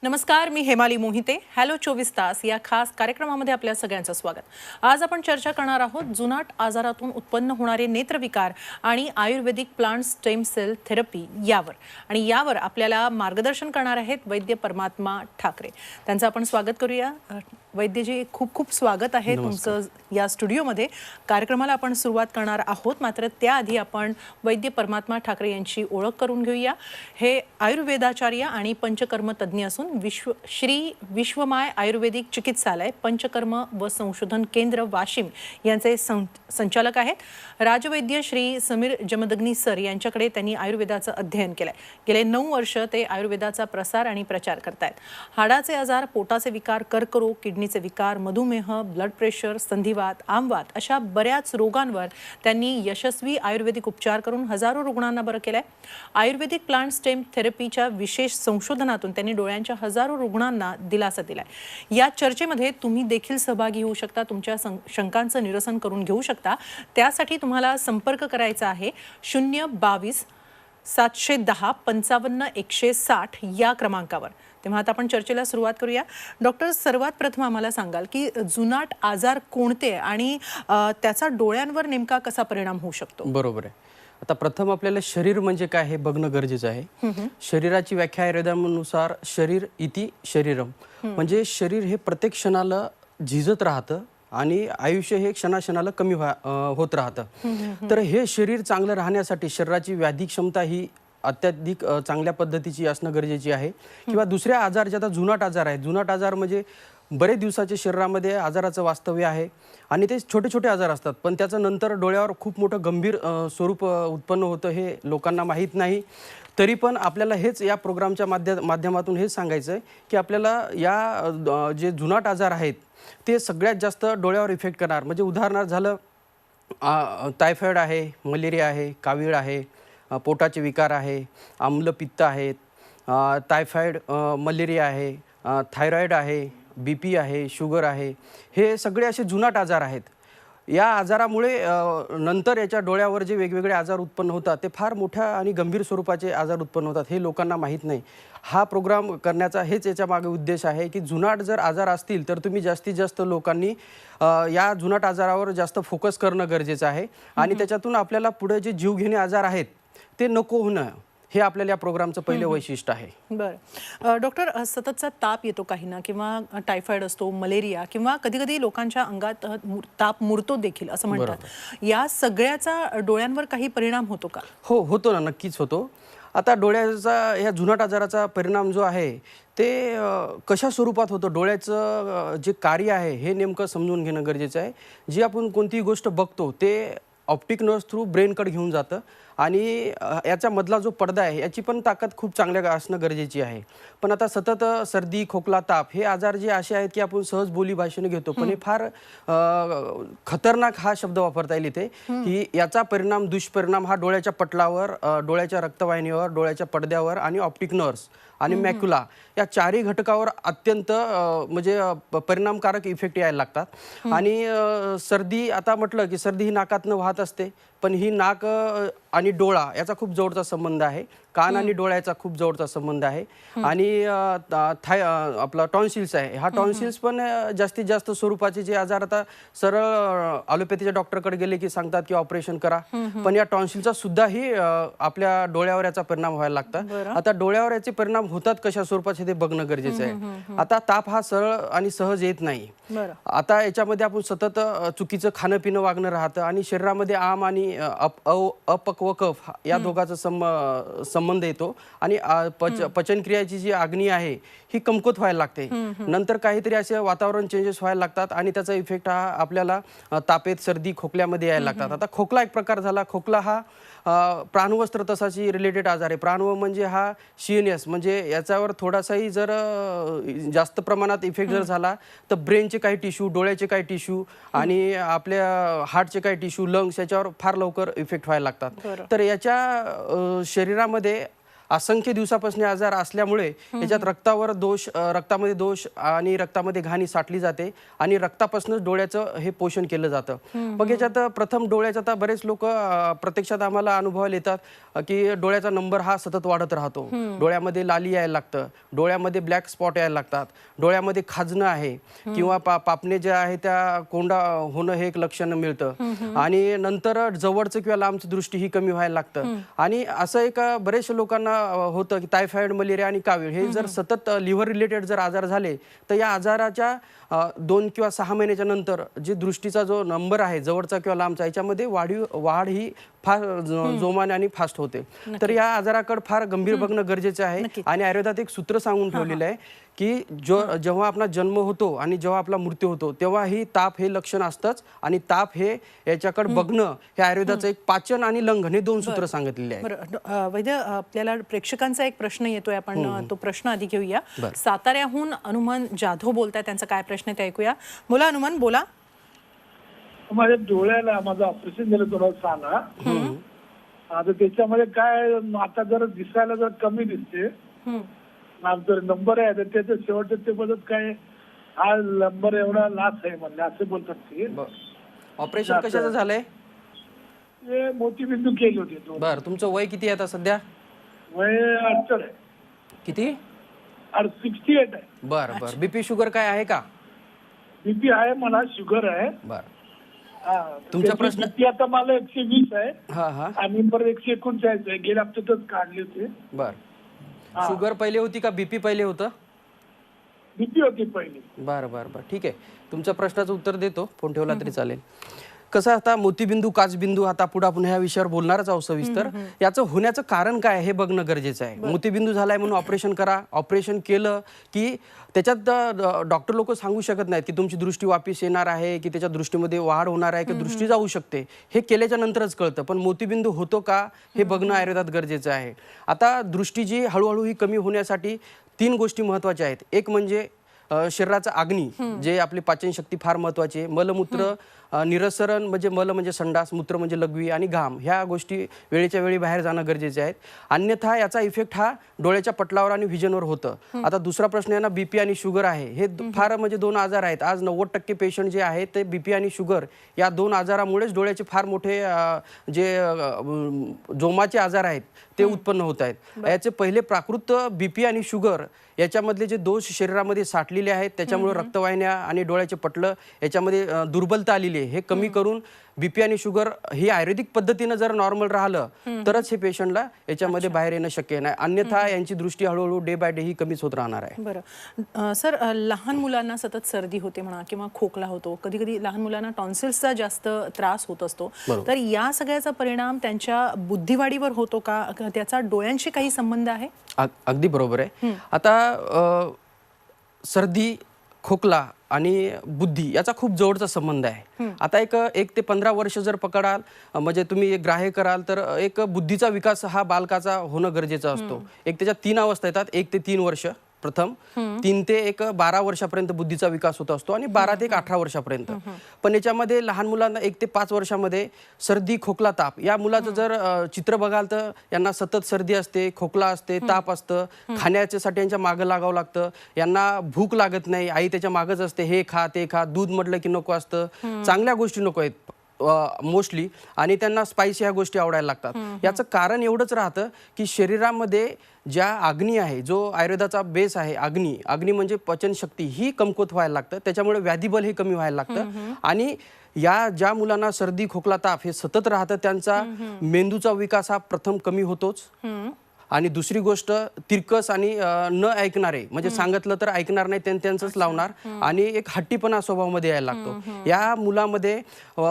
नमस्कार, मी हेमाली मोहिते. हॅलो 24 तास या खास कार्यक्रमामध्ये आपल्या सगळ्यांचं स्वागत. आज आपण चर्चा करणार आहोत जुनाट आजारातून उत्पन्न होणारे नेत्रविकार आणि आयुर्वेदिक प्लांट स्टेम सेल थेरपी यावर. आणि यावर आपल्याला मार्गदर्शन करणार आहेत वैद्य परमात्मा ठाकरे. त्यांचं आपण स्वागत करूया. वैद्यजी, खूप खूप स्वागत आहे तुमचं या स्टुडिओमध्ये. कार्यक्रमाला आपण सुरुवात करणार आहोत, मात्र त्याआधी आपण वैद्य परमात्मा ठाकरे यांची ओळख करून घेऊया. हे आयुर्वेदाचार्य आणि पंचकर्म तज्ज्ञ असून श्री विश्वमाय आयुर्वेदिक चिकित्सालय, पंचकर्म व संशोधन केंद्र वाशिम यांचे संचालक आहेत. राजवैद्य श्री समीर जमदग्नी सर यांच्याकडे त्यांनी आयुर्वेदाचं अध्ययन केलंय. गेले 9 वर्ष ते आयुर्वेदाचा प्रसार आणि प्रचार करतायत. हाडाचे आजार, पोटाचे विकार, कर्करोग, किडनीचे विकार, मधुमेह, ब्लड प्रेशर, संधिवात, आमवात अशा बऱ्याच रोगांवर त्यांनी यशस्वी आयुर्वेदिक उपचार करून हजारो रुग्णांना बरं केलंय. आयुर्वेदिक प्लांट स्टेम थेरपीच्या विशेष संशोधनातून त्यांनी डोळ्यांच्या हजारो रुग्णांना दिलासा दिलाय. या चर्चेमध्ये तुम्ही देखील सहभागी होऊ शकता, तुमच्या शंकांचं निरसन करून घेऊ शकता. त्यासाठी तुम्हाला संपर्क करायचा आहे 022 710 55 160 या क्रमांकावर. तेव्हा आता आपण चर्चेला सुरुवात करूया. डॉक्टर, सर्वात प्रथम आम्हाला सांगाल की जुनाट आजार कोणते आणि त्याचा डोळ्यांवर नेमका कसा परिणाम होऊ शकतो? बरोबर आहे. आता प्रथम आपल्याला शरीर म्हणजे काय हे बघणं गरजेचं आहे. शरीराची व्याख्या आयुर्वेदानुसार शरीर इति शरीरम, म्हणजे शरीर हे प्रत्येक क्षणाला झिजत राहतं आणि आयुष्य हे क्षणाक्षणाला कमी होत राहतं. तर हे शरीर चांगलं राहण्यासाठी शरीराची व्याधी क्षमता ही अत्याधिक चांगल्या पद्धतीची असणं गरजेची आहे. किंवा दुसऱ्या आजार जे आता जुनाट आजार आहेत, जुनाट आजार म्हणजे बरेच दिवसाचे शरीरामध्ये आजाराचं वास्तव्य आहे आणि ते छोटे छोटे आजार असतात, पण त्याचं नंतर डोळ्यावर खूप मोठं गंभीर स्वरूप उत्पन्न होतं हे लोकांना माहीत नाही. तरी पण आपल्याला हेच या प्रोग्रामच्या माध्यमातून हेच सांगायचं आहे की आपल्याला या जे जुनाट आजार आहेत ते सगळ्यात जास्त डोळ्यावर इफेक्ट करणार. म्हणजे उदाहरणार्थ झालं टायफॉइड आहे, मलेरिया आहे, कावीळ आहे, पोटाचे विकार आहे, आम्लपित्त आहेत, टायफॉइड, मलेरिया आहे, थायरॉइड आहे, BP आहे, शुगर आहे. हे सगळे असे जुनाट आजार आहेत. या आजारामुळे नंतर याच्या डोळ्यावर जे वेगवेगळे आजार उत्पन्न होतात ते फार मोठ्या आणि गंभीर स्वरूपाचे आजार उत्पन्न होतात, हे लोकांना माहीत नाही. हा प्रोग्राम करण्याचा हेच याच्या मागे उद्देश आहे की जुनाट जर आजार असतील तर तुम्ही जास्तीत जास्त लोकांनी या जुनाट आजारावर जास्त फोकस करणं गरजेचं आहे आणि त्याच्यातून आपल्याला पुढे जे जीवघेणे आजार आहेत ते नको होणं, हे आपल्याला या प्रोग्रामचं पहिलं वैशिष्ट्य आहे. बरं डॉक्टर, सततचा ताप येतो काहींना किंवा टायफॉइड असतो, मलेरिया किंवा कधी कधी लोकांच्या अंगात ताप मुरतो देखील असं म्हणतात. या सगळ्याचा डोळ्यांवर काही परिणाम होतो का? हो, होतो ना, नक्कीच होतो. आता डोळ्याचा ह्या जुनाट आजाराचा परिणाम जो आहे ते कशा स्वरूपात होतं, डोळ्याचं जे कार्य आहे हे नेमकं समजून घेणं गरजेचं आहे. जी आपण कोणतीही गोष्ट बघतो ते ऑप्टिक नर्व्ह थ्रू ब्रेनकडे घेऊन जातं आणि याचा मधला जो पडदा आहे याची पण ताकद खूप चांगल्या असणं गरजेची आहे. पण आता सतत सर्दी, खोकला, ताप हे आजार जे असे आहेत की आपण सहज बोली भाषेने घेतो, पण हे फार खतरनाक हा शब्द वापरता येईल इथे, की याचा परिणाम, दुष्परिणाम हा डोळ्याच्या पटलावर, डोळ्याच्या रक्तवाहिनीवर, डोळ्याच्या पडद्यावर आणि ऑप्टिक नर्व्स आणि मॅक्युला या चारही घटकावर अत्यंत म्हणजे परिणामकारक इफेक्ट यायला लागतात. आणि सर्दी, आता म्हटलं की सर्दी ही नाकातनं वाहत असते, पण ही नाक आणि डोळा याचा खूप जवळचा संबंध आहे. कान आणि डोळ्याचा खूप जवळचा संबंध आहे. आणि आपला टॉन्सिल्स आहे, हा टॉन्सिल्स पण जास्तीत जास्त स्वरूपाचे जे आजार, आता सरळ ॲलोपॅथीच्या डॉक्टरकडे गेले की सांगतात की ऑपरेशन करा, पण या टॉन्सिलचा सुद्धाही आपल्या डोळ्यावर याचा परिणाम व्हायला लागतात. आता डोळ्यावर याचे परिणाम होतात कशा स्वरूपाचे ते बघणं गरजेचं आहे. आता ताप हा सरळ आणि सहज येत नाही. आता याच्यामध्ये आपण सतत चुकीचं खाणं पिणं वागणं राहतं आणि शरीरामध्ये आम आणि अपक्व कफ या दोघांचा संबंध येतो आणि पचनक्रियाची जी अग्नी आहे ही कमकुवत व्हायला लागते. नंतर काहीतरी असे वातावरण चेंजेस व्हायला लागतात आणि त्याचा इफेक्ट हा आपल्याला तापेत, सर्दी, खोकल्यामध्ये यायला लागतात. आता खोकला एक प्रकार झाला. खोकला हा प्राणवस्त्र तसाची रिलेटेड आजार आहे. प्राणव म्हणजे हा शियनियस, म्हणजे याच्यावर थोडासाही जर जास्त प्रमाणात इफेक्ट जर झाला तर ब्रेनचे काही टिश्यू, डोळ्याचे काही टिश्यू आणि आपल्या हार्टचे काही टिश्यू, लंग्स याच्यावर फार लवकर इफेक्ट व्हायला लागतात. तर याच्या शरीरामध्ये असंख्य दिवसापासून आजार असल्यामुळे याच्यात रक्तावर दोष, रक्तामध्ये दोष आणि रक्तामध्ये घाणी साठली जाते आणि रक्तापासूनच डोळ्याचं हे पोषण केलं जातं. मग याच्यात प्रथम डोळ्याचा आता बरेच लोक प्रत्यक्षात आम्हाला अनुभवायला येतात की डोळ्याचा नंबर हा सतत वाढत राहतो, डोळ्यामध्ये लाली यायला लागतं, डोळ्यामध्ये ब्लॅक स्पॉट यायला लागतात, डोळ्यामध्ये खाजणं आहे किंवा पापणे जे आहे त्या कोंडा होणं हे एक लक्षण मिळतं आणि नंतर जवळचं किंवा लांबची दृष्टी ही कमी व्हायला लागतं. आणि असं एक बरेचशा लोकांना होतं की टायफॉइड, मलेरिया आणि कावीळ हे जर सतत लिव्हर रिलेटेड जर आजार झाले तर या आजाराच्या 2 किंवा 6 महिन्याच्या नंतर जे दृष्टीचा जो नंबर आहे जवळचा किंवा लांबचा याच्यामध्ये वाढ ही फार जोमाने आणि फास्ट होते. तर या आजाराकडे फार गंभीर बघणं गरजेचं आहे. आणि आयुर्वेदात एक सूत्र सांगून ठेवलेलं आहे की जेव्हा आपला जन्म होतो आणि जेव्हा आपला मृत्यू होतो तेव्हा ही ताप हे लक्षण असतंच आणि ताप हे याच्याकडे बघणं हे आयुर्वेदाचं एक पाचन आणि लंघन हे 2 सूत्र सांगितलेले आहेत. बरं वैद्य, आपल्याला प्रेक्षकांचा एक प्रश्न येतोय, आपण तो प्रश्न आधी घेऊया. साताऱ्याहून हनुमान जाधव बोलताय, त्यांचा काय प्रश्न आहे ते ऐकूया. बोला हनुमान, बोला. माझ्या डोळ्याला माझं ऑपरेशन झालं, थोडं सांगा. आता त्याच्यामध्ये काय आता जर दिसायला जर कमी दिसते, जर नंबर आहे तर त्याचं शेवटच्या ते बदल काय हा नंबर एवढा लास्ट आहे म्हणले असं बोलतात ते. ऑपरेशन कशाचं झालंय? ते मोतीबिंदू केली होती. बरं, तुमचं वय किती आहे आता सध्या? वय 68 आहे. किती? 68 आहे. बरं बरं. बीपी शुगर काय आहे का? बीपी आहे, मला शुगर आहे. बरं, तुमचा प्रश्न? बीपी आता मला 120 आहे हा हा आणि बरं 139 आहे. गेल्या हप्त्यातच काढले होते. बरं, शुगर पहिले होती का बीपी पहिले होतं? बीपी होती पहिली. बरं बरं बरं, ठीक आहे. तुमच्या प्रश्नाचं उत्तर देतो, फोन ठेवला तरी चालेल. कसं आता मोतीबिंदू, काचबिंदू, आता पुढे आपण ह्या विषयावर बोलणारच आहोत सविस्तर. याचं होण्याचं कारण काय हे बघणं गरजेचं आहे. मोतीबिंदू झालाय म्हणून ऑपरेशन करा, ऑपरेशन केलं की त्याच्यात डॉक्टर लोक सांगू शकत नाहीत की तुमची दृष्टी वापस येणार आहे की त्याच्या दृष्टीमध्ये वाढ होणार आहे की दृष्टी जाऊ शकते. हे केल्याच्या नंतरच कळतं. पण मोतीबिंदू होतो का हे बघणं आयुर्वेदात गरजेचं आहे. आता दृष्टी जी हळूहळू ही कमी होण्यासाठी 3 गोष्टी महत्त्वाच्या आहेत. एक म्हणजे शरीराचा अग्नी, जे आपली पाचनशक्ती फार महत्त्वाची आहे. मलमूत्र निरसरण म्हणजे मल म्हणजे संडास, मूत्र म्हणजे लघवी आणि घाम, ह्या गोष्टी वेळेच्या वेळी बाहेर जाणं गरजेचे आहेत. अन्यथा याचा इफेक्ट हा डोळ्याच्या पटलावर आणि व्हिजनवर होतं. आता दुसरा प्रश्न आहे ना, बीपी आणि शुगर आहे. हे फार म्हणजे 2 आजार आहेत. आज 90% पेशंट जे आहेत ते बीपी आणि शुगर या 2 आजारामुळेच डोळ्याचे फार मोठे जे जोमाचे आजार आहेत ते उत्पन्न होत आहेत. याचे पहिले प्राकृत बीपी आणि शुगर याच्यामधले जे दोष शरीरामध्ये साठलेले आहेत त्याच्यामुळे रक्तवाहिन्या आणि डोळ्याचे पटलं याच्यामध्ये दुर्बलता आलेली आहे. हे कमी करून बीपी आणि शुगर ही आयुर्वेदिक पद्धतीनं जर नॉर्मल राहिलं तरच हे पेशंटला याच्यामध्ये बाहेर येणं शक्य नाही. अन्यथा यांची दृष्टी हळूहळू डे बाय डे ही कमीच होत राहणार आहे. बरं सर, लहान मुलांना सतत सर्दी होते म्हणा किंवा खोकला होतो, कधी कधी लहान मुलांना टॉन्सिल्सचा जास्त त्रास होत असतो, तर या सगळ्याचा परिणाम त्यांच्या बुद्धिवाढीवर होतो का? त्याचा डोळ्यांशी काही संबंध आहे? अगदी बरोबर आहे. आता सर्दी, खोकला आणि बुद्धी याचा खूप जवळचा संबंध आहे. आता एक ते 15 वर्ष जर पकडाल म्हणजे तुम्ही एक ग्राह्य कराल तर एक बुद्धीचा विकास हा बालकाचा होणं गरजेचा असतो. एक त्याच्यात 3 अवस्था येतात. 1 ते 3 वर्ष प्रथम, 3 ते 12 वर्षापर्यंत बुद्धीचा विकास होत असतो आणि 12 ते 18 वर्षापर्यंत. पण याच्यामध्ये लहान मुलांना 1 ते 5 वर्षामध्ये सर्दी, खोकला, ताप या मुलाचं जर चित्र बघाल तर यांना सतत सर्दी असते, खोकला असते, ताप असतं, खाण्याच्यासाठी यांच्या मागं लागावं लागतं, यांना भूक लागत नाही, आई त्याच्या मागच असते, हे खा ते खा, दूध म्हटलं की नको असतं, चांगल्या गोष्टी नको आहेत मोस्टली, आणि त्यांना स्पायसी ह्या गोष्टी आवडायला लागतात. याचं कारण एवढंच राहतं की शरीरामध्ये ज्या अग्नी आहे, जो आयुर्वेदाचा बेस आहे, अग्नी म्हणजे पचनशक्ती ही कमकुवत व्हायला लागतं. त्याच्यामुळे व्याधिबल हे कमी व्हायला लागतं. आणि या ज्या मुलांना सर्दी, खोकला, ताप हे सतत राहतं त्यांचा मेंदूचा विकास हा प्रथम कमी होतोच. आणि दुसरी गोष्ट तिरकस आणि न ऐकणारे, म्हणजे सांगितलं तर ऐकणार नाही, त्यांचंच लावणार, आणि एक हट्टीपणा स्वभावामध्ये यायला लागतो. या मुलामध्ये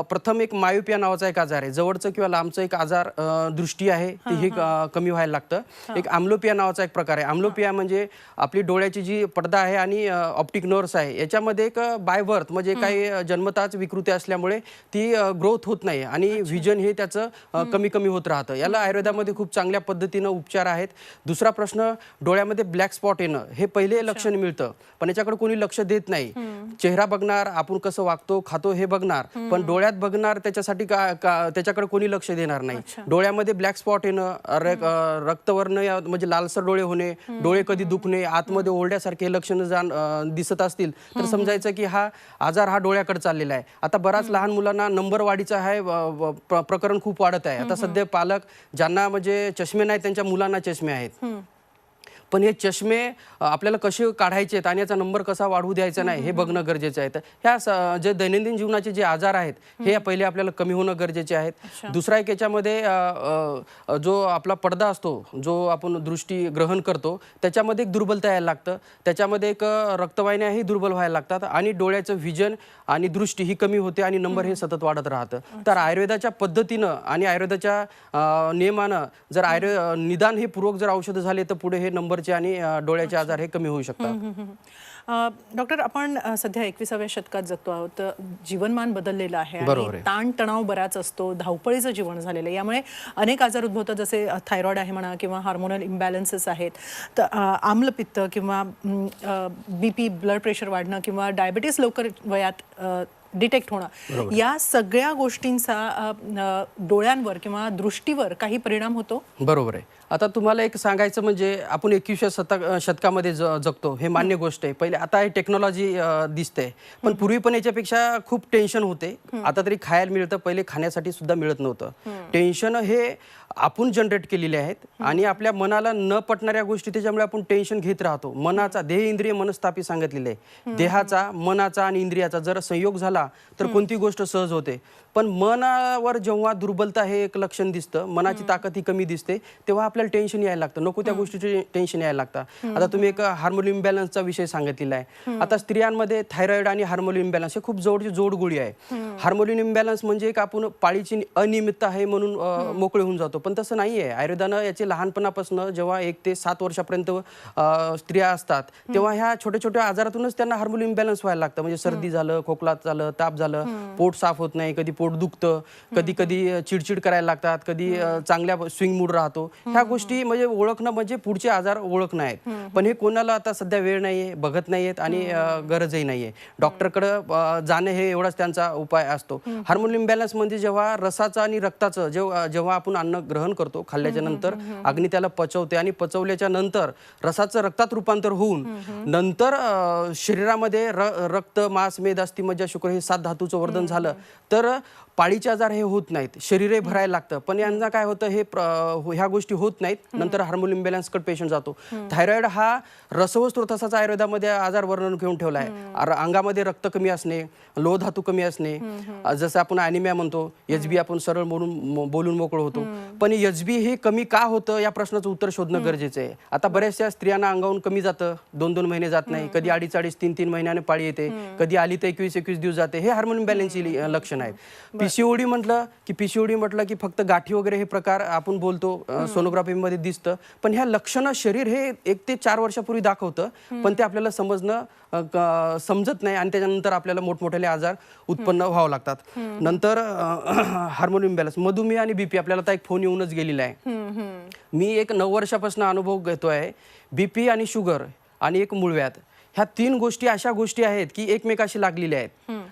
प्रथम एक मायोपिया नावाचा एक आजार आहे, जवळचं किंवा लांबचं एक आजार दृष्टी आहे ती ही कमी व्हायला लागतं. एक आम्लोपिया नावाचा एक प्रकार आहे. आम्लोपिया म्हणजे आपली डोळ्याची जी पडदा आहे आणि ऑप्टिक नर्व्स आहे याच्यामध्ये एक बाय बर्थ म्हणजे काही जन्मताच विकृती असल्यामुळे ती ग्रोथ होत नाही आणि व्हिजन हे त्याचं कमी होत राहतं. याला आयुर्वेदामध्ये खूप चांगल्या पद्धतीनं उपचार आहेत. दुसरा प्रश्न, डोळ्यामध्ये ब्लॅक स्पॉट येणं, हे पहिले लक्षण मिळतं, पण याच्याकडे कोणी लक्ष देत नाही. चेहरा बघणार, आपण कसं वागतो खातो हे बघणार, पण डोळ्यात बघणार त्याच्यासाठी त्याच्याकडे कोणी लक्ष देणार नाही. डोळ्यामध्ये ब्लॅक स्पॉट येणं, रक्तवर्ण म्हणजे लालसर डोळे होणे, डोळे कधी दुखणे, आतमध्ये ओरड्यासारखे लक्षणं दिसत असतील तर समजायचं की हा आजार हा डोळ्याकडे चाललेला आहे. आता बराच लहान मुलांना नंबर वाढीचा आहे प्रकरण खूप वाढत आहे. आता सध्या पालक ज्यांना म्हणजे चष्मे नाहीत त्यांच्या मुलांना चष्मे आहेत, पण हे चष्मे आपल्याला कसे काढायचे आहेत आणि याचा नंबर कसा वाढवू द्यायचा नाही हे बघणं गरजेचं आहे. तर ह्या जे दैनंदिन जीवनाचे जे आजार आहेत हे पहिले आपल्याला कमी होणं गरजेचे आहेत. दुसरा एक याच्यामध्ये जो आपला पडदा असतो, जो आपण दृष्टी ग्रहण करतो, त्याच्यामध्ये एक दुर्बलता यायला लागतं, त्याच्यामध्ये एक रक्तवाहिन्याही दुर्बल व्हायला लागतात आणि डोळ्याचं व्हिजन आणि दृष्टी ही कमी होते आणि नंबर हे सतत वाढत राहतं. तर आयुर्वेदाच्या पद्धतीनं आणि आयुर्वेदाच्या नियमानं जर निदान हे पूर्वक जर औषधं झाले तर पुढे हे नंबरचे आणि डोळ्याचे आजार हे कमी होऊ शकतात. डॉक्टर, आपण सध्या 21व्या शतकात जगतो आहोत. जीवनमान बदललेलं आहे आणि ताणतणाव बराच असतो, धावपळीचं जीवन झालेलं आहे. यामुळे अनेक आजार उद्भवतात, जसे थायरॉइड आहे म्हणा किंवा हार्मोनल इम्बॅलन्सेस आहेत, तर आम्लपित्त किंवा BP, ब्लड प्रेशर वाढणं किंवा डायबिटीस लवकर वयात डिटेक्ट होणं, या सगळ्या गोष्टींचा डोळ्यांवर किंवा दृष्टीवर काही परिणाम होतो? बरोबर आहे. आता तुम्हाला एक सांगायचं म्हणजे आपण 21व्या शतकामध्ये जगतो हे मान्य गोष्ट आहे. पहिले आता हे टेक्नॉलॉजी दिसते, पण पूर्वी पण याच्यापेक्षा खूप टेन्शन होते. आता तरी खायला मिळतं, पहिले खाण्यासाठी सुद्धा मिळत नव्हतं. टेन्शन हे आपण जनरेट केलेले आहेत आणि आपल्या मनाला न पटणाऱ्या गोष्टी त्याच्यामुळे आपण टेन्शन घेत राहतो. मनाचा, देह इंद्रिय मनस्तापी सांगितलेले आहे. देहाचा, मनाचा आणि इंद्रियाचा जर संयोग झाला तर कोणती गोष्ट सहज होते. पण मनावर जेव्हा दुर्बलता हे एक लक्षण दिसतं, मनाची ताकद ही कमी दिसते, तेव्हा आपल्याला टेन्शन यायला लागतं, नको त्या गोष्टीचे टेन्शन यायला लागतं. आता तुम्ही एक हार्मोन इम्बॅलन्सचा विषय सांगितलेला आहे. आता स्त्रियांमध्ये थायरॉइड आणि हार्मोन इम्बॅलन्स हे खूप जवळची जोडगोळी आहे. हार्मोन इम्बॅलन्स म्हणजे एक आपण पाळीची अनियमितता आहे म्हणून मोकळे होऊन जातो, पण तसं नाही आहे. आयुर्वेदानं याचे लहानपणापासून जेव्हा 1 ते 7 वर्षापर्यंत स्त्रिया असतात तेव्हा ह्या छोट्या छोट्या आजारातूनच त्यांना हार्मोन इम्बॅलन्स व्हायला लागतं. म्हणजे सर्दी झालं, खोकला झालं, ताप झालं, पोट साफ होत नाही, कधी पोट दुखतं, कधी कधी चिडचिड करायला लागतात, कधी चांगल्या स्विंग मूड राहतो. ह्या गोष्टी म्हणजे ओळखणं म्हणजे पुढचे आजार ओळखणं आहेत. पण हे कोणाला आता सध्या वेळ नाहीये, बघत नाहीयेत आणि गरजही नाहीये. डॉक्टरकडे जाणे हे एवढाच त्यांचा उपाय असतो. हार्मोन इम्बॅलन्स म्हणजे जेव्हा रसाचं आणि रक्ताचं जेव्हा आपण अन्न ग्रहण करतो, खाल्ल्याच्या नंतर अग्नी त्याला पचवते आणि पचवल्याच्या नंतर रसाचं रक्तात रूपांतर होऊन नंतर शरीरामध्ये रक्त, मांस, मेद, अस्थि, मज्जा, शुक्र हे 7 धातूचं वर्धन झालं तर पाळीचे आजार हे होत नाहीत, शरीरही भरायला लागतं. पण यांना काय होतं, हे ह्या गोष्टी होत नाहीत, नंतर हार्मोन इम्बॅलन्सकडे पेशंट जातो. थायरॉइड हा रसवस्त्रोतसाचा आयुर्वेदामध्ये आजार वर्णन घेऊन ठेवला आहे. अंगामध्ये रक्त कमी असणे, लोह धातू कमी असणे, जसं आपण ॲनिमिया म्हणतो, HB आपण सरळ बोलून मोकळं होतो. पण HB हे कमी का होतं या प्रश्नाचं उत्तर शोधणं गरजेचं आहे. आता बऱ्याचशा स्त्रियांना अंगावून कमी जातं, 2-2 महिने जात नाही, कधी 2.5-2.5, 3-3 महिन्याने पाळी येते, कधी आली तर 21-21 दिवस जाते. हे हार्मोन इम्बॅलन्सची लक्षण आहेत. PCOD म्हटलं की फक्त गाठी वगैरे हे प्रकार आपण बोलतो, सोनोग्राफीमध्ये दिसतं, पण ह्या लक्षणं शरीर हे 1 ते 4 वर्षापूर्वी दाखवतं, पण ते आपल्याला समजत नाही आणि त्याच्यानंतर आपल्याला मोठमोठे आजार उत्पन्न व्हावं लागतात. नंतर हार्मोन इम्बॅलन्स, मधुमेह आणि BP. आपल्याला आता एक फोन येऊनच गेलेला आहे. मी एक 9 वर्षापासून अनुभव घेतोय. BP आणि शुगर आणि एक मूळव्याध, ह्या 3 गोष्टी अशा गोष्टी आहेत की एकमेकाशी लागलेल्या आहेत.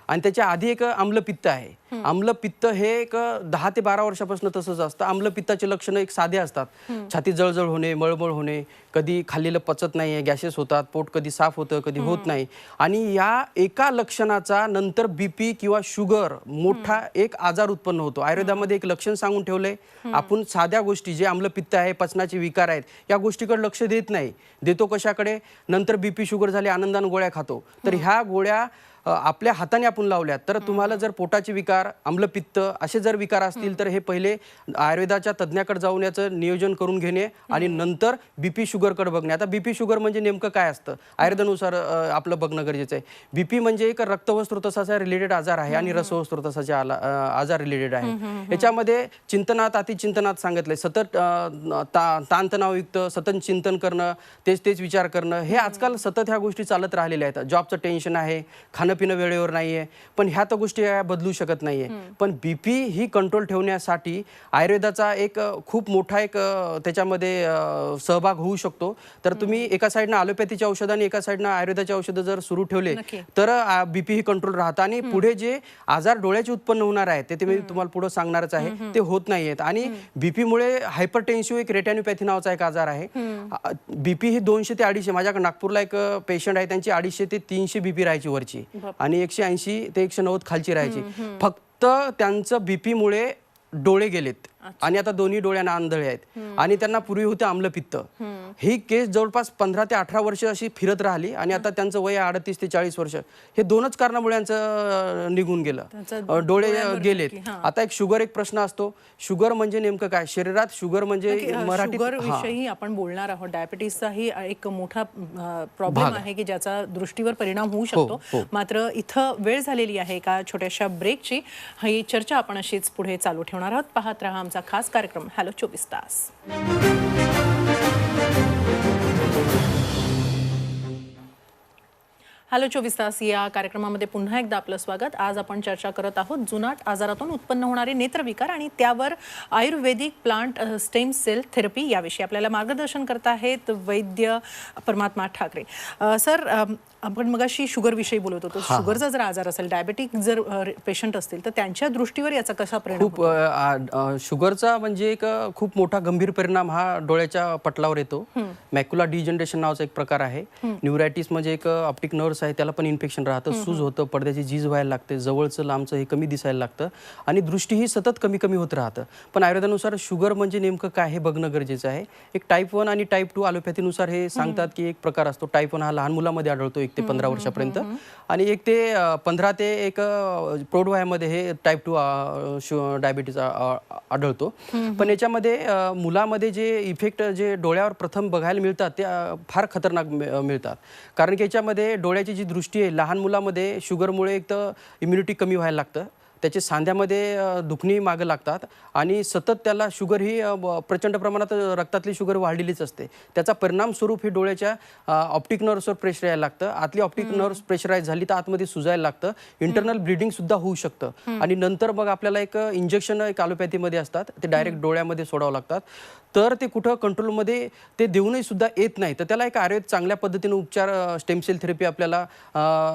आणि त्याच्या आधी एक आम्लपित्त आहे. आम्लपित्त हे एक 10 ते 12 वर्षापासून तसंच असतं. आम्लपित्ताचे लक्षणं एक साधे असतात, छाती जळजळ होणे, मळमळ होणे, कधी खाल्लेलं पचत नाहीये, गॅसेस होतात, पोट कधी साफ होतं, कधी होत नाही. आणि या एका लक्षणाचा नंतर BP किंवा शुगर मोठा एक आजार उत्पन्न होतो. आयुर्वेदामध्ये एक लक्षण सांगून ठेवलंय. आपण साध्या गोष्टी, जे आम्लपित्त आहे, पचनाचे विकार आहेत, या गोष्टीकडे लक्ष देत नाही. देतो कशाकडे? नंतर BP शुगर झाले, आनंदाने गोळ्या खातो. तर ह्या गोळ्या आपल्या हाताने आपण लावल्यात तर तुम्हाला जर पोटाचे विकार, आम्लपित्त असे जर विकार असतील तर हे पहिले आयुर्वेदाच्या तज्ज्ञाकडे जाऊन याचं नियोजन करून घेणे आणि नंतर BP शुगरकडे बघणे. आता BP शुगर म्हणजे नेमकं काय असतं आयुर्वेदानुसार आपलं बघणं गरजेचं आहे. BP म्हणजे एक रक्तवस्त्रोतसाचा रिलेटेड आजार आहे आणि रसवस्त्रोतसाचे आजार रिलेटेड आहे. याच्यामध्ये चिंतनात, अतिचिंतनात सांगितलंय, सतत ताणतणावयुक्त, सतत चिंतन करणं, तेच विचार करणं, हे आजकाल सतत ह्या गोष्टी चालत राहिलेल्या आहेत. जॉबचं टेन्शन आहे, खाणं पिणं वेळेवर नाहीये, पण ह्या तर गोष्टी बदलू शकत नाहीये. पण बीपी ही कंट्रोल ठेवण्यासाठी आयुर्वेदाचा एक खूप मोठा एक त्याच्यामध्ये सहभाग होऊ शकतो. तर तुम्ही एका साईडनं ॲलोपॅथीच्या औषधं आणि एका साईडनं आयुर्वेदाची औषधं जर सुरू ठेवले तर बीपी ही कंट्रोल राहतं. आणि पुढे जे आजार डोळ्याचे उत्पन्न होणार आहे ते मी तुम्हाला पुढे सांगणारच आहे, ते होत नाहीयेत. आणि बीपीमुळे हायपरटेन्सिव्ह एक रेटॅन्युपॅथी नावाचा एक आजार आहे. बीपी ही 200 ते 250, माझ्याकडे नागपूरला एक पेशंट आहे, त्यांची 250 ते 300 बीपी राहायची वरची आणि 180 ते 190 खालची राहायची. फक्त त्यांचं बीपीमुळे डोळे गेलेत आणि आता दोन्ही डोळ्यांना आंधळे आहेत. आणि त्यांना पूर्वी होते आम्लपित्त. ही केस जवळपास 15 ते 18 वर्ष अशी फिरत राहिली आणि आता त्यांचं वय 38 ते 40 वर्ष. हे दोनच कारणामुळे यांचं निघून गेलं, डोळे गेलेत. आता एक शुगर एक प्रश्न असतो. शुगर म्हणजे नेमकं काय? शरीरात शुगर म्हणजे मराठीत शुगर विषयी आपण बोलणार आहोत. डायबिटीसचा ही एक मोठा प्रॉब्लेम आहे की ज्याचा दृष्टीवर परिणाम होऊ शकतो. मात्र इथं वेळ झालेली आहे एका छोट्याशा ब्रेकची. ही चर्चा आपण अशीच पुढे चालू ठेवणार आहोत. पाहत रहा आमचा खास कार्यक्रम हॅलो 24 तास. हॅलो 24 तास या कार्यक्रमामध्ये पुन्हा एकदा आपलं स्वागत. आज आपण चर्चा करत आहोत जुनाट आजारातून उत्पन्न होणारे नेत्रविकार आणि त्यावर आयुर्वेदिक प्लांट स्टेम सेल थेरपी याविषयी आपल्याला मार्गदर्शन करत आहेत वैद्य परमात्मा ठाकरे. सर, आपण मगाशी शुगर विषयी बोलत होतो. शुगरचा जर आजार असेल, डायबेटिक जर पेशंट असतील तर त्यांच्या दृष्टीवर याचा कसा परिणाम खूप शुगरचा म्हणजे एक खूप मोठा गंभीर परिणाम हा डोळ्याच्या पटलावर येतो. मॅक्युला डिजनरेशन नावाचा एक प्रकार आहे. न्यूरायटिस म्हणजे एक ऑप्टिक नर्व्स आहे, त्याला पण इन्फेक्शन राहतं, सूज होतं, पडद्याची झीज व्हायला लागते, जवळचं लांबचं हे कमी दिसायला लागतं आणि दृष्टी ही सतत कमी कमी होत राहतं. पण आयुर्वेदानुसार शुगर म्हणजे नेमकं काय हे बघणं गरजेचं आहे. एक टाईप 1 आणि टाईप 2 ॲलोपॅथीनुसार हे सांगतात की एक प्रकार असतो. टाईप 1 हा लहान मुलामध्ये आढळतो 1 ते 15 वर्षापर्यंत आणि 1 ते 15 ते एक प्रौढवयामध्ये हे टाईप 2 डायबिटीज आढळतो. पण याच्यामध्ये मुलामध्ये जे इफेक्ट जे डोळ्यावर प्रथम बघायला मिळतात ते फार खतरनाक मिळतात. कारण की याच्यामध्ये डोळ्याची जी दृष्टी आहे, लहान मुलामध्ये शुगरमुळे एक तर इम्युनिटी कमी व्हायला लागतं, त्याचे सांध्यामध्ये दुखणी मागं लागतात आणि सतत त्याला शुगर ही प्रचंड प्रमाणात रक्तातली शुगर वाढलेलीच असते. त्याचा परिणाम स्वरूप ही डोळ्याच्या ऑप्टिक नर्व्सवर प्रेशर यायला लागतं. आतली ऑप्टिक नर्व्स प्रेशराईज झाली तर आतमध्ये सुजायला लागतं. इंटरनल ब्लिडिंग सुद्धा होऊ शकतं आणि नंतर मग आपल्याला एक इंजेक्शन एक ॲलोपॅथीमध्ये असतात, ते डायरेक्ट डोळ्यामध्ये सोडावं लागतात. तर ते कुठं कंट्रोलमध्ये ते देऊनही सुद्धा येत नाही. तर त्याला एक आयुर्वेद चांगल्या पद्धतीने उपचार स्टेम सेल थेरपी आपल्याला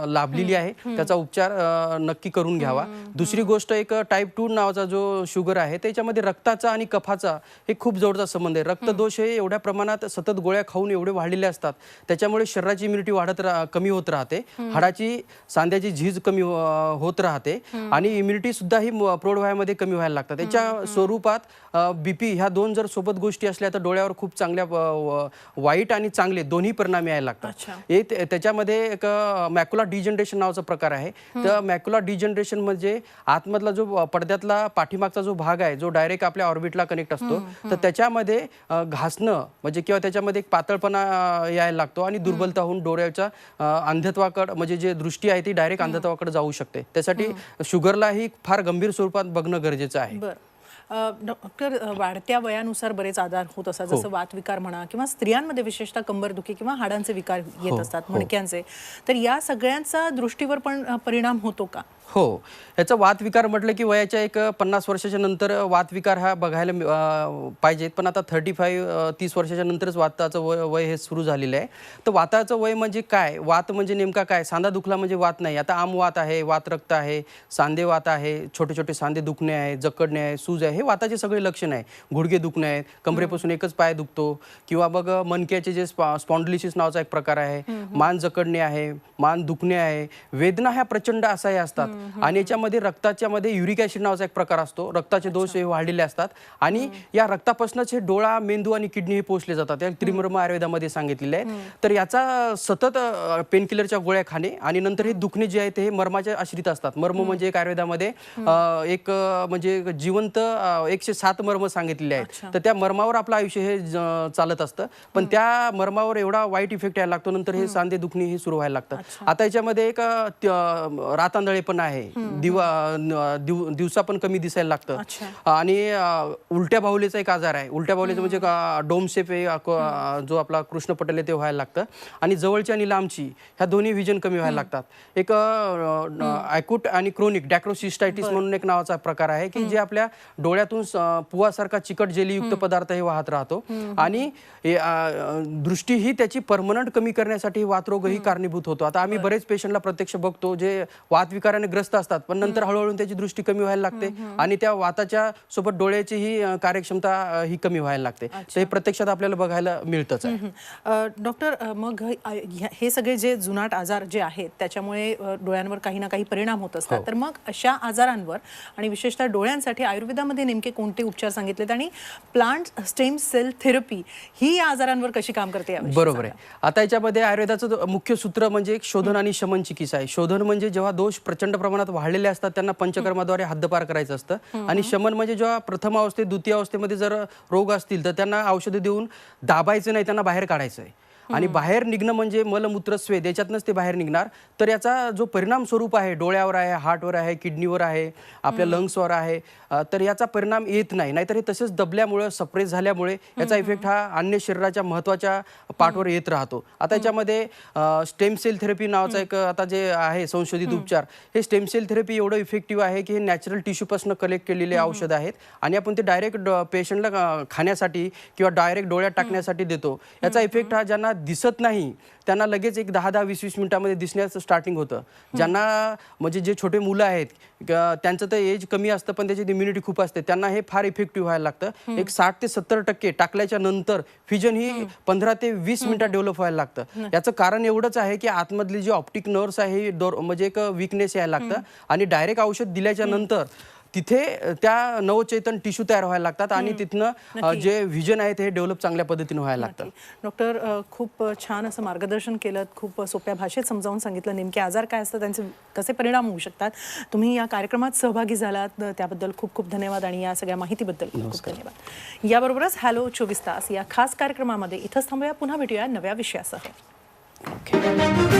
लाभलेली आहे. त्याचा उपचार नक्की करून घ्यावा. दुसरी गोष्ट एक टाईप 2 नावाचा जो शुगर आहे त्याच्यामध्ये रक्ताचा आणि कफाचा हे खूप जवळचा संबंध आहे. रक्तदोष हे एवढ्या प्रमाणात सतत गोळ्या खाऊन एवढे वाढलेले असतात, त्याच्यामुळे शरीराची इम्युनिटी कमी होत राहते, हाडाची सांध्याची झीज कमी होत राहते आणि इम्युनिटी सुद्धा ही प्रौढवयामध्ये कमी व्हायला लागतात. त्याच्या स्वरूपात बीपी ह्या दोन जर सोबत गोष्टी असल्या तर डोळ्यावर खूप चांगल्या वाईट आणि चांगले दोन्ही परिणाम यायला लागतात. त्याच्यामध्ये एक मॅक्युला डिजनरेशन नावाचा प्रकार आहे. तर मॅक्युला डिजनरेशन म्हणजे आतमधला जो पडद्यातला पाठीमागचा जो भाग आहे जो डायरेक्ट आपल्या ऑर्बिटला कनेक्ट असतो, तर त्याच्यामध्ये घासणं म्हणजे किंवा त्याच्यामध्ये एक पातळपणा यायला लागतो आणि दुर्बलता होऊन डोळ्याच्या अंधत्वाकडे म्हणजे जे दृष्टी आहे ती डायरेक्ट अंधत्वाकडे जाऊ शकते. त्यासाठी शुगरलाही फार गंभीर स्वरूपात बघणं गरजेचं आहे. डॉक्टर, वाढत्या वयानुसार बरेच आजार होत असतात, जसं वातविकार म्हणा किंवा स्त्रियांमध्ये विशेषतः कंबरदुखी किंवा हाडांचे विकार येत असतात, मणक्यांचे, तर या सगळ्यांचा दृष्टीवर पण परिणाम होतो का? हो, याचा वातविकार म्हटलं की वयाच्या एक 50 वर्षाच्या नंतर वातविकार हा बघायला पाहिजेत. पण आता 30 वर्षाच्या नंतरच वाताचं वय हे सुरू झालेलं आहे. तर वाताचं वय म्हणजे काय? वात म्हणजे नेमका काय? सांधा दुखला म्हणजे वात नाही. आता आम वात आहे, वातरक्त आहे, सांधे वात आहे, छोटे छोटे सांधे दुखणे आहे, जकडणे आहे, सूज आहे, हे वाताचे सगळे लक्षण आहे. गुडघे दुखणे आहेत, कमरेपासून एकच पाय दुखतो किंवा मग मणक्याचे जे स्पॉन्डिलिसिस नावाचा एक प्रकार आहे, मान जकडणे आहे, मान दुखणे आहे, वेदना ह्या प्रचंड असाह्य असतात. आणि याच्यामध्ये रक्ताच्या मध्ये युरिक ऍसिड नावाचा एक प्रकार असतो. रक्ताचे दोष हे वाढलेले असतात आणि या रक्तापासूनच हे डोळा, मेंदू आणि किडनी हे पोचले जातात. या त्रिमर्म आयुर्वेदामध्ये सांगितलेले आहे. तर याचा सतत पेनकिलरच्या गोळ्या खाणे आणि नंतर हे दुखणे जे आहे ते मर्माच्या आश्रित असतात. मर्म म्हणजे एक आयुर्वेदामध्ये एक म्हणजे जिवंत 107 मर्म सांगितलेले आहेत. तर त्या मर्मावर आपलं आयुष्य हे चालत असतं. पण त्या मर्मावर एवढा वाईट इफेक्ट यायला लागतो, नंतर हे सांधे दुखणे हे सुरू व्हायला लागतं. आता याच्यामध्ये एक रातांदळे पण आहे, दिवसा पण कमी दिसायला लागतं. अच्छा. आणि उलट्या बाहुलीचा एक आजार आहे. उलट्या बाहुलीचं म्हणजे डोम शेप जो आपला कृष्ण पटल आहे ते व्हायला लागतं. आणि जवळची आणि लांबची ह्या दोन्ही व्हिजन कमी व्हायला लागतात. एक ॲक्यूट आणि क्रोनिक डॅक्रोसिस्टायटिस म्हणून एक नावाचा प्रकार आहे की जे आपल्या डोळ्यातून पुवासारखा चिकट जेलीयुक्त पदार्थ हे वाहत राहतो. आणि दृष्टी ही त्याची परमनंट कमी करण्यासाठी वातरोगही कारणीभूत होतो. आता आम्ही बरेच पेशंटला प्रत्यक्ष बघतो जे वातविकाराने ग्रस्त असतात, पण नंतर हळूहळू त्याची दृष्टी कमी व्हायला लागते आणि त्या वाताच्या सोबत डोळ्याची ही कार्यक्षमता ही कमी व्हायला लागते. तर हे प्रत्यक्षात आपल्याला बघायला मिळतच आहे. डॉक्टर, मग हे सगळे जे जुनाट आजार जे आहेत त्याच्यामुळे डोळ्यांवर काही ना काही परिणाम होत असतात. तर मग अशा आजारांवर आणि विशेषतः डोळ्यांसाठी आयुर्वेदामध्ये नेमके कोणते उपचार सांगितलेत आणि प्लांट स्टेम सेल थेरपी ही या आजारांवर कशी काम करते? बरोबर आहे. आता याच्यामध्ये आयुर्वेदाचं मुख्य सूत्र म्हणजे एक शोधन आणि शमन चिकित्सा आहे. शोधन म्हणजे जेव्हा दोष प्रचंड प्रमाणात वाढलेले असतात त्यांना पंचकर्माद्वारे हद्दपार करायचं असतं. आणि शमन म्हणजे जेव्हा प्रथम अवस्थेत द्वितीय अवस्थेमध्ये जर रोग असतील तर त्यांना औषधे देऊन दाबायचं नाही, त्यांना बाहेर काढायचं आहे. आणि बाहेर निघणं म्हणजे मलमूत्र स्वेद याच्यातनंच ते बाहेर निघणार. तर याचा जो परिणाम स्वरूप आहे डोळ्यावर आहे, हार्टवर आहे, किडनीवर आहे, आपल्या लंग्सवर आहे, तर याचा परिणाम येत नाही. नाहीतर हे तसेच दबल्यामुळे सप्रेस झाल्यामुळे याचा इफेक्ट हा अन्य शरीराच्या महत्त्वाच्या पार्टवर येत राहतो. आता याच्यामध्ये स्टेम सेल थेरपी नावाचा एक आता जे आहे संशोधित उपचार, हे स्टेम सेल थेरपी एवढं इफेक्टिव्ह आहे की हे नॅचरल टिश्यूपासून कलेक्ट केलेले औषध आहेत आणि आपण ते डायरेक्ट पेशंटला खाण्यासाठी किंवा डायरेक्ट डोळ्यात टाकण्यासाठी देतो. याचा इफेक्ट हा ज्यांना दिसत नाही त्यांना लगेच एक 10-10, 20-20 मिनिटांमध्ये दिसण्याचं स्टार्टिंग होतं. ज्यांना म्हणजे जे छोटे मुलं आहेत त्यांचं तर एज कमी असतं पण त्याची इम्युनिटी खूप असते, त्यांना हे फार इफेक्टिव्ह व्हायला लागतं. एक 60 ते 70% टाकल्याच्या नंतर फ्युजन ही 15 ते 20 मिनिटात डेव्हलप व्हायला लागतं. याचं कारण एवढंच आहे की आतमधली जी ऑप्टिक नर्व्स आहे म्हणजे एक वीकनेस यायला लागतं आणि डायरेक्ट औषध दिल्याच्या नंतर तिथे त्या नवचैतन टिश्यू तयार व्हायला लागतात आणि तिथनं जे व्हिजन आहे ते डेव्हलप चांगल्या पद्धतीने व्हायला लागतं. डॉक्टर, खूप छान असं मार्गदर्शन केलं, खूप सोप्या भाषेत समजावून सांगितलं नेमके आजार काय असतात, त्यांचे कसे परिणाम होऊ शकतात. तुम्ही या कार्यक्रमात सहभागी झालात त्याबद्दल खूप खूप धन्यवाद आणि या सगळ्या माहितीबद्दल खूप खूप धन्यवाद. याबरोबरच हॅलो 24 तास या खास कार्यक्रमामध्ये इथंच थांबूया. पुन्हा भेटूया नव्या विषयासह. ओके.